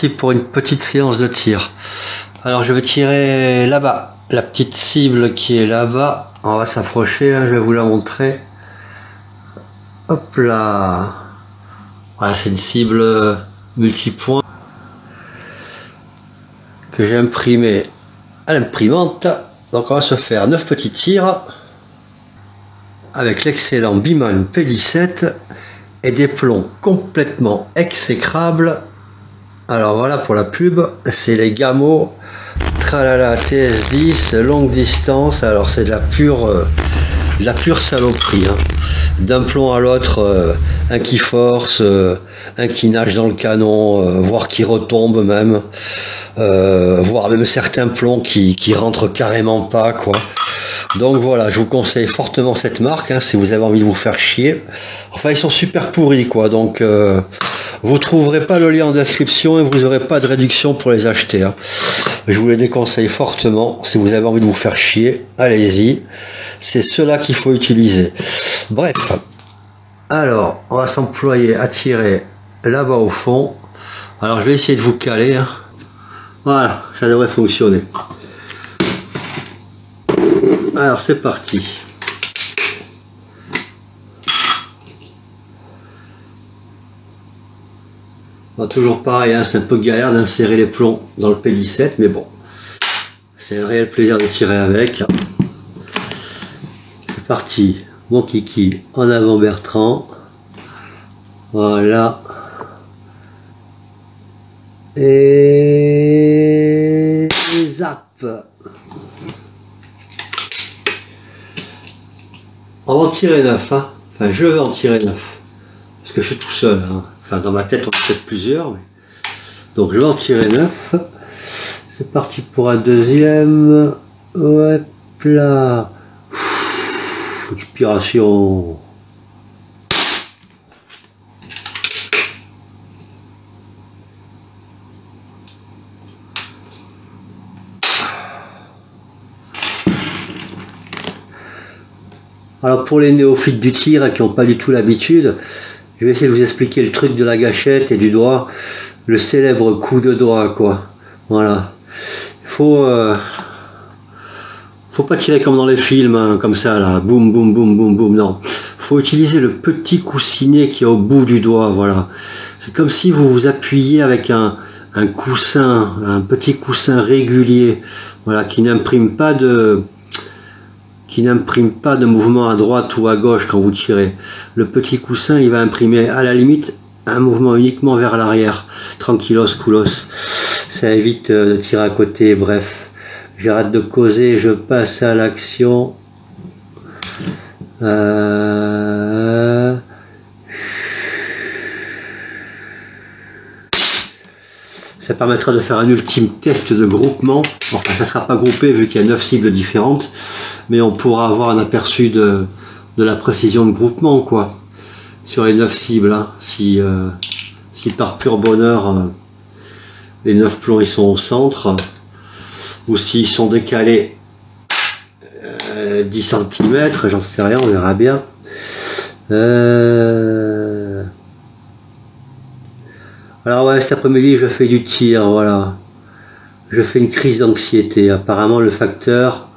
parti pour une petite séance de tir. Alors je vais tirer là-bas, la petite cible qui est là-bas. On va s'approcher, hein, je vais vous la montrer. Hop là. Voilà, c'est une cible multipoint que j'ai imprimée à l'imprimante. Donc on va se faire 9 petits tirs avec l'excellent Biman P17 et des plombs complètement exécrables. Alors voilà pour la pub, c'est les Gamo Tralala TS10 longue distance. Alors c'est de la pure saloperie, hein. D'un plomb à l'autre, un qui force, un qui nage dans le canon, voire qui retombe même, voire même certains plombs qui rentrent carrément pas, quoi. Donc voilà, je vous conseille fortement cette marque, hein, si vous avez envie de vous faire chier. Enfin, ils sont super pourris, quoi. Donc vous trouverez pas le lien en description et vous aurez pas de réduction pour les acheter, hein. Je vous les déconseille fortement. Si vous avez envie de vous faire chier, allez-y. C'est cela qu'il faut utiliser. Bref. Alors, on va s'employer à tirer là-bas au fond. Alors, je vais essayer de vous caler, hein. Voilà, ça devrait fonctionner. Alors, c'est parti. Bon, toujours pareil, hein, c'est un peu galère d'insérer les plombs dans le P17, mais bon, c'est un réel plaisir de tirer avec. C'est parti, mon kiki, en avant Bertrand. Voilà. Et zap. On va en tirer 9, hein. Enfin, je vais en tirer 9. Parce que je suis tout seul, hein. Enfin, dans ma tête, on est peut-être plusieurs. Mais... donc, je vais en tirer 9. C'est parti pour un deuxième. Hop là. Expiration. Alors, pour les néophytes du tir qui n'ont pas du tout l'habitude, je vais essayer de vous expliquer le truc de la gâchette et du doigt, le célèbre coup de doigt, quoi. Voilà. Faut pas tirer comme dans les films, hein, comme ça, là, boum, boum, boum, boum, boum, non. Faut utiliser le petit coussinet qui est au bout du doigt, voilà. C'est comme si vous vous appuyiez avec un coussin, un petit coussin régulier, voilà, qui n'imprime pas de mouvement à droite ou à gauche quand vous tirez. Le petit coussin, il va imprimer à la limite un mouvement uniquement vers l'arrière. Tranquillos, coolos. Ça évite de tirer à côté. Bref, j'arrête de causer, je passe à l'action. Ça permettra de faire un ultime test de groupement. Enfin, ça ne sera pas groupé vu qu'il y a 9 cibles différentes, mais on pourra avoir un aperçu de la précision de groupement, quoi, sur les 9 cibles, hein. Si par pur bonheur les 9 plombs ils sont au centre, ou s'ils sont décalés 10 cm, j'en sais rien, on verra bien. Alors ouais, cet après-midi je fais du tir, voilà. Je fais une crise d'anxiété. Apparemment le facteur,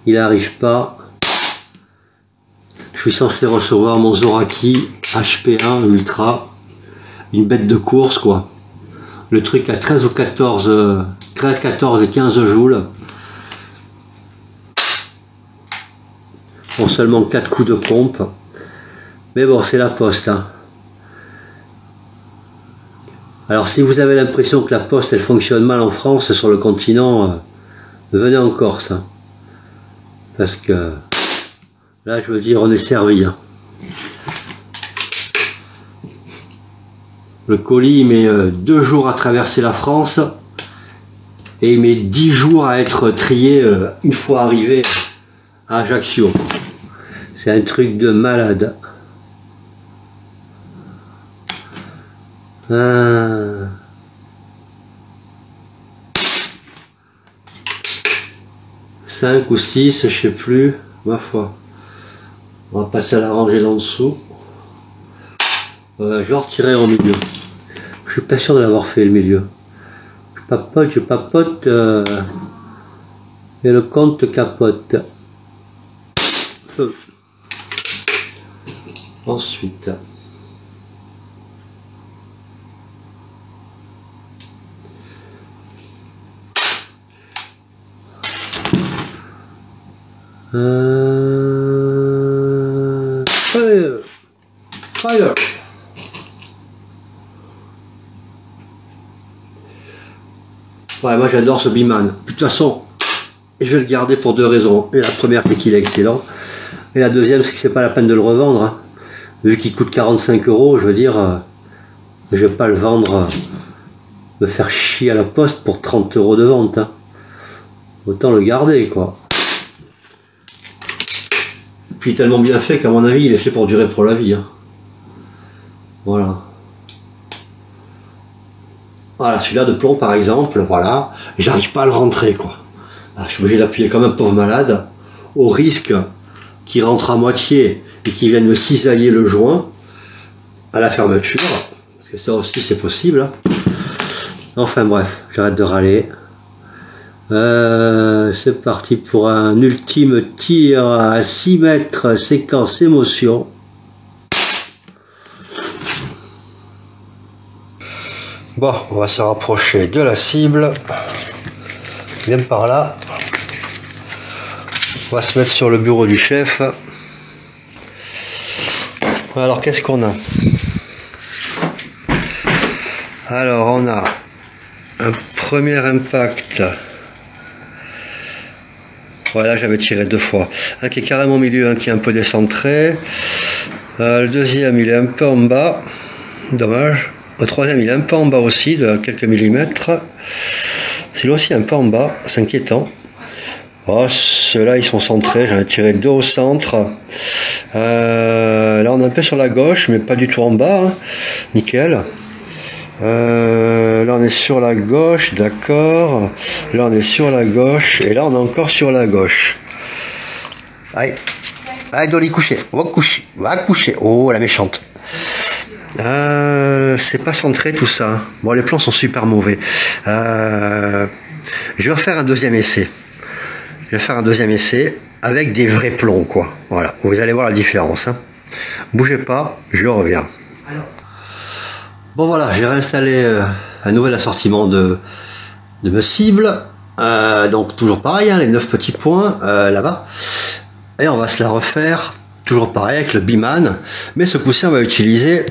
il n'arrive pas. Je suis censé recevoir mon Zoraki HP1 Ultra. Une bête de course, quoi. Le truc à 13 ou 14, 13, 14 et 15 joules. Bon, seulement 4 coups de pompe. Mais bon, c'est la poste, hein. Alors si vous avez l'impression que la poste elle fonctionne mal en France, sur le continent, venez en Corse, hein. Parce que là je veux dire on est servi, hein. Le colis il met 2 jours à traverser la France et il met 10 jours à être trié une fois arrivé à Ajaccio. C'est un truc de malade. 5 ou 6, je sais plus, ma foi. On va passer à la rangée d'en dessous. Je vais en retirer en milieu. Je suis pas sûr de l'avoir fait le milieu. je papote, et le compte capote. Feu. Ensuite, fire. Ouais, moi j'adore ce Biman. De toute façon, je vais le garder pour deux raisons. Et la première, c'est qu'il est excellent. Et la deuxième, c'est que c'est pas la peine de le revendre. Hein. Vu qu'il coûte 45 €, je veux dire, je vais pas le vendre, me faire chier à la poste pour 30 € de vente. Hein. Autant le garder, quoi. Puis tellement bien fait qu'à mon avis, il est fait pour durer pour la vie. Hein. Voilà. Voilà, celui-là de plomb par exemple, voilà, j'arrive pas à le rentrer quoi. Là, je suis obligé d'appuyer comme un pauvre malade, au risque qu'il rentre à moitié et qu'il vienne me cisailler le joint à la fermeture, parce que ça aussi c'est possible. Hein. Enfin bref, j'arrête de râler. C'est parti pour un ultime tir à 6 mètres, séquence émotion. Bon, on va se rapprocher de la cible. Viens par là. On va se mettre sur le bureau du chef. Alors, qu'est-ce qu'on a? Alors, on a un premier impact. Voilà, j'avais tiré deux fois. Un qui est carrément au milieu, un qui est un peu décentré. Le deuxième, il est un peu en bas. Dommage. Le troisième, il est un peu en bas aussi, de quelques millimètres. Celui-là aussi un peu en bas, c'est inquiétant. Oh, ceux-là, ils sont centrés. J'en ai tiré deux au centre. Là, on est un peu sur la gauche, mais pas du tout en bas. Hein. Nickel. Là, on est sur la gauche, d'accord. Là, on est sur la gauche. Et là, on est encore sur la gauche. Allez. Allez, Dolly, coucher. Va coucher. Va coucher. Oh, la méchante. C'est pas centré tout ça. Bon, les plans sont super mauvais. Je vais refaire un deuxième essai. Je vais faire un deuxième essai avec des vrais plombs, quoi. Voilà, vous allez voir la différence. Hein. Bougez pas, je reviens. Bon voilà, j'ai réinstallé un nouvel assortiment de me cibles. Donc toujours pareil, hein, les 9 petits points là-bas. Et on va se la refaire toujours pareil avec le Biman. Mais ce coup-ci, on va utiliser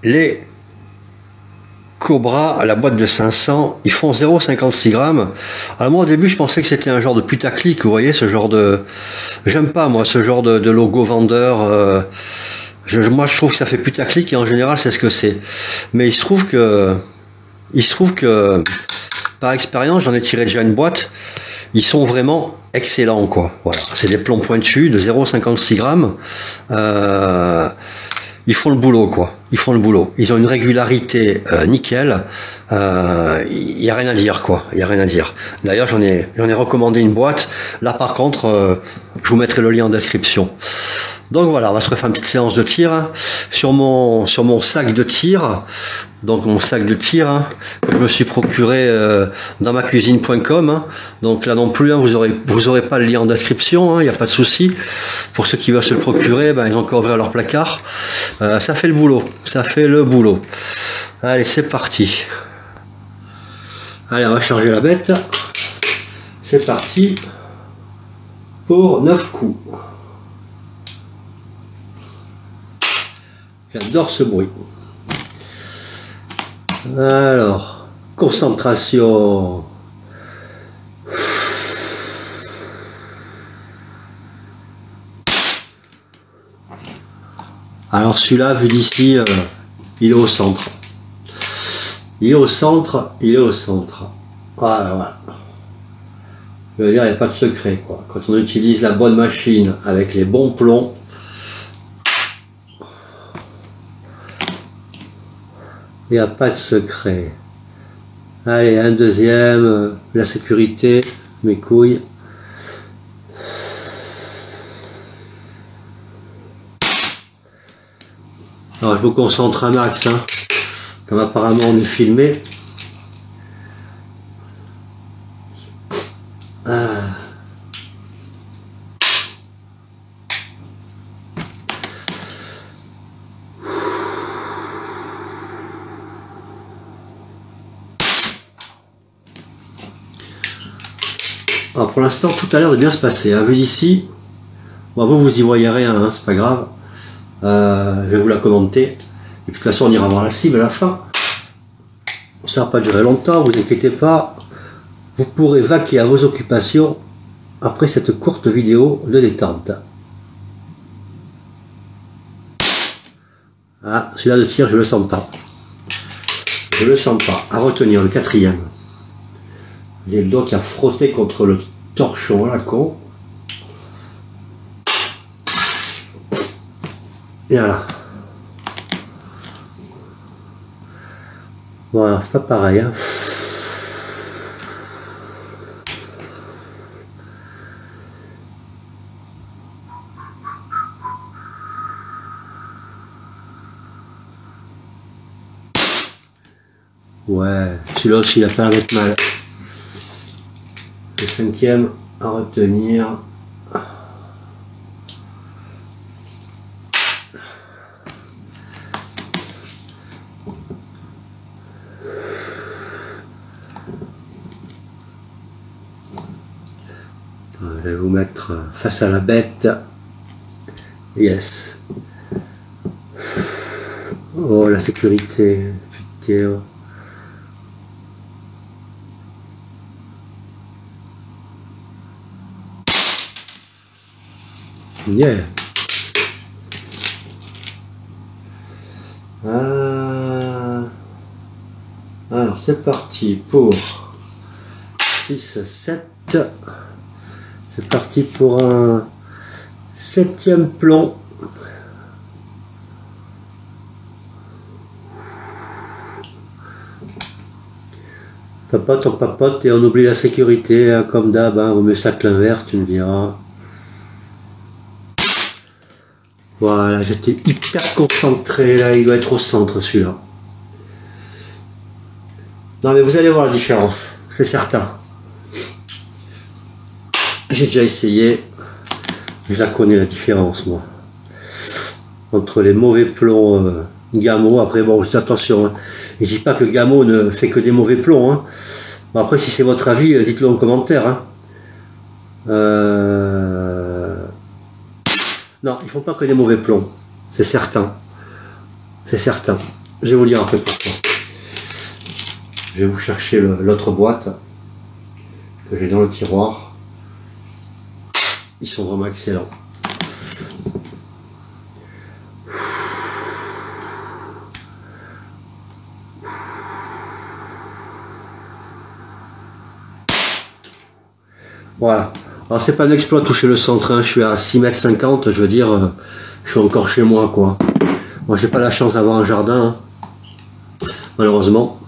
les Cobra à la boîte de 500, ils font 0,56 grammes. Alors moi au début je pensais que c'était un genre de putaclic, vous voyez, ce genre de... J'aime pas moi ce genre de logo vendeur. Moi je trouve que ça fait putaclic et en général c'est ce que c'est. Mais il se trouve que par expérience j'en ai tiré déjà une boîte. Ils sont vraiment excellents quoi. Voilà, c'est des plombs pointus de 0,56 grammes. Ils font le boulot quoi, ils font le boulot. Ils ont une régularité nickel. Il y a rien à dire quoi, il y a rien à dire. D'ailleurs j'en ai recommandé une boîte. Là par contre, je vous mettrai le lien en description. Donc voilà, on va se refaire une petite séance de tir hein, sur mon sac de tir. Donc mon sac de tir hein, que je me suis procuré dans macuisine.com. Hein. Donc là non plus, hein, vous aurez pas le lien en description, il n'y a pas de souci. Pour ceux qui veulent se le procurer, ben, ils ont encore ouvert leur placard. Ça fait le boulot, ça fait le boulot. Allez, c'est parti. Allez, on va charger la bête. C'est parti pour 9 coups. J'adore ce bruit. Alors, concentration. Alors celui-là, vu d'ici, il est au centre. Il est au centre, il est au centre. Voilà, voilà. Je veux dire, il n'y a pas de secret, quoi. Quand on utilise la bonne machine avec les bons plombs, il n'y a pas de secret. Allez, un deuxième, la sécurité, mes couilles. Alors je vous concentre un max, hein, comme apparemment on est filmé. Alors pour l'instant, tout a l'air de bien se passer. Hein. Vu d'ici, bon, vous y voyez rien, hein, c'est pas grave. Je vais vous la commenter. Et puis de toute façon, on ira voir la cible à la fin. Ça ne va pas durer longtemps, vous inquiétez pas. Vous pourrez vaquer à vos occupations après cette courte vidéo de détente. Ah, celui-là de tir, je le sens pas. Je le sens pas. À retenir le quatrième. J'ai le doigt qui a frotté contre le torchon à la con. Et voilà. Voilà, c'est pas pareil. Hein. Ouais, celui-là aussi, il a pas l'air d'être mal. Le cinquième à retenir. Je vais vous mettre face à la bête. Yes. Oh, la sécurité. Putain. Yeah. Alors c'est parti pour 6, 7. C'est parti pour un 7e plomb. Papote, on papote et on oublie la sécurité, hein, comme d'hab, hein, vaut mieux ça que l'inverse, tu me diras. Voilà, j'étais hyper concentré, là, il doit être au centre celui-là. Non mais vous allez voir la différence, c'est certain. J'ai déjà essayé, je la connais la différence moi. Entre les mauvais plombs Gamo, après bon, attention, hein, je dis pas que Gamo ne fait que des mauvais plombs. Hein. Bon, après si c'est votre avis, dites-le en commentaire. Hein. Non, il ne faut pas que des mauvais plombs, c'est certain. C'est certain. Je vais vous dire après pourquoi. Je vais vous chercher l'autre boîte que j'ai dans le tiroir. Ils sont vraiment excellents. Voilà. Alors c'est pas un exploit de toucher le centre, hein. Je suis à 6,50 m, je veux dire, je suis encore chez moi quoi. Moi j'ai pas la chance d'avoir un jardin, hein, malheureusement.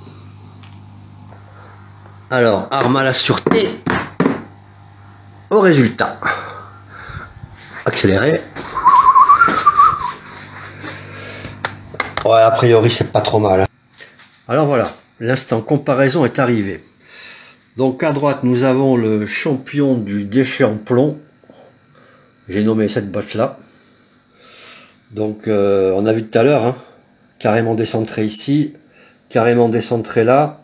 Alors, arme à la sûreté, au résultat. Accélérer. Ouais, a priori c'est pas trop mal. Alors voilà, l'instant comparaison est arrivé. Donc à droite nous avons le champion du déchet en plomb. J'ai nommé cette botte là. Donc on a vu tout à l'heure, hein, carrément décentré ici, carrément décentré là.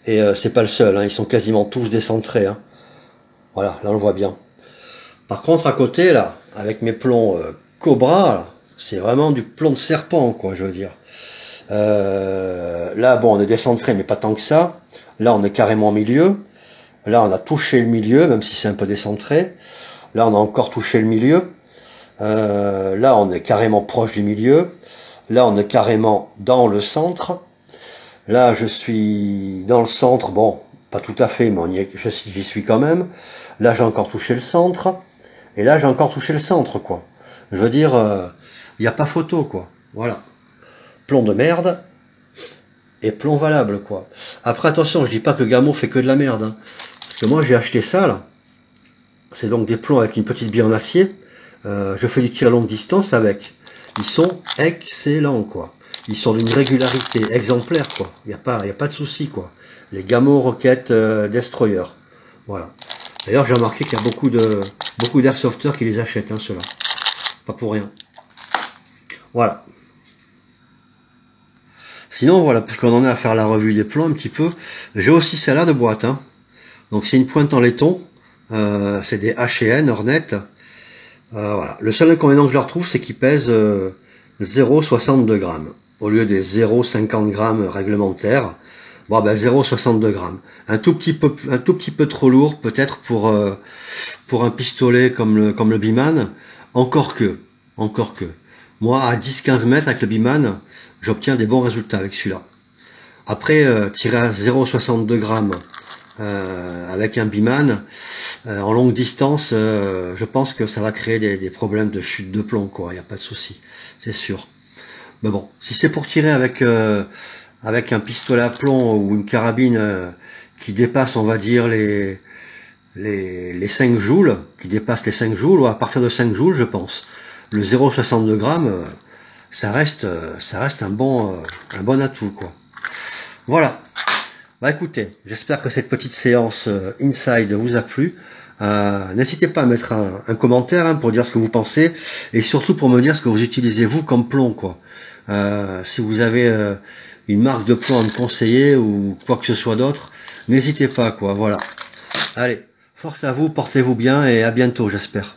Et c'est pas le seul, hein, ils sont quasiment tous décentrés. Hein. Voilà, là on le voit bien. Par contre à côté là, avec mes plombs Cobra, c'est vraiment du plomb de serpent quoi, je veux dire. Là bon on est décentré mais pas tant que ça. Là on est carrément au milieu. Là on a touché le milieu, même si c'est un peu décentré. Là on a encore touché le milieu. Là on est carrément proche du milieu. Là on est carrément dans le centre. Là, je suis dans le centre, bon, pas tout à fait, mais j'y suis quand même. Là, j'ai encore touché le centre. Et là, j'ai encore touché le centre, quoi. Je veux dire, il n'y a pas photo, quoi. Voilà. Plomb de merde et plomb valable, quoi. Après, attention, je dis pas que Gamo fait que de la merde. Hein, parce que moi, j'ai acheté ça, là. C'est donc des plombs avec une petite bille en acier. Je fais du tir à longue distance avec. Ils sont excellents, quoi. Ils sont d'une régularité exemplaire, quoi. Il n'y a pas de souci, quoi. Les Gamo Rocket Destroyer. Voilà. D'ailleurs, j'ai remarqué qu'il y a beaucoup d'airsofters qui les achètent, hein, ceux-là. Pas pour rien. Voilà. Sinon, voilà, puisqu'on en est à faire la revue des plombs un petit peu, j'ai aussi celle-là de boîte, hein. Donc c'est une pointe en laiton. C'est des H&N Hornet. Voilà. Le seul inconvénient que je leur trouve, c'est qu'ils pèsent 0,62 grammes au lieu des 0,50 grammes réglementaires. Bon, ben 0,62 grammes. Un tout petit peu trop lourd peut-être pour un pistolet comme le Biman. Encore que. Moi, à 10-15 mètres avec le Biman, j'obtiens des bons résultats avec celui-là. Après, tirer à 0,62 grammes avec un Biman en longue distance, je pense que ça va créer des problèmes de chute de plomb, quoi. Il n'y a pas de souci, c'est sûr. Mais bon, si c'est pour tirer avec un pistolet à plomb ou une carabine qui dépasse, on va dire, les 5 joules, qui dépasse les 5 joules, ou à partir de 5 joules, je pense. Le 0,62 grammes, ça reste un bon atout, quoi. Voilà. Bah écoutez, j'espère que cette petite séance Inside vous a plu. N'hésitez pas à mettre un commentaire pour dire ce que vous pensez et surtout pour me dire ce que vous utilisez vous comme plomb, quoi. Si vous avez une marque de plomb à me conseiller ou quoi que ce soit d'autre, n'hésitez pas, quoi. Voilà. Allez, force à vous, portez-vous bien et à bientôt, j'espère.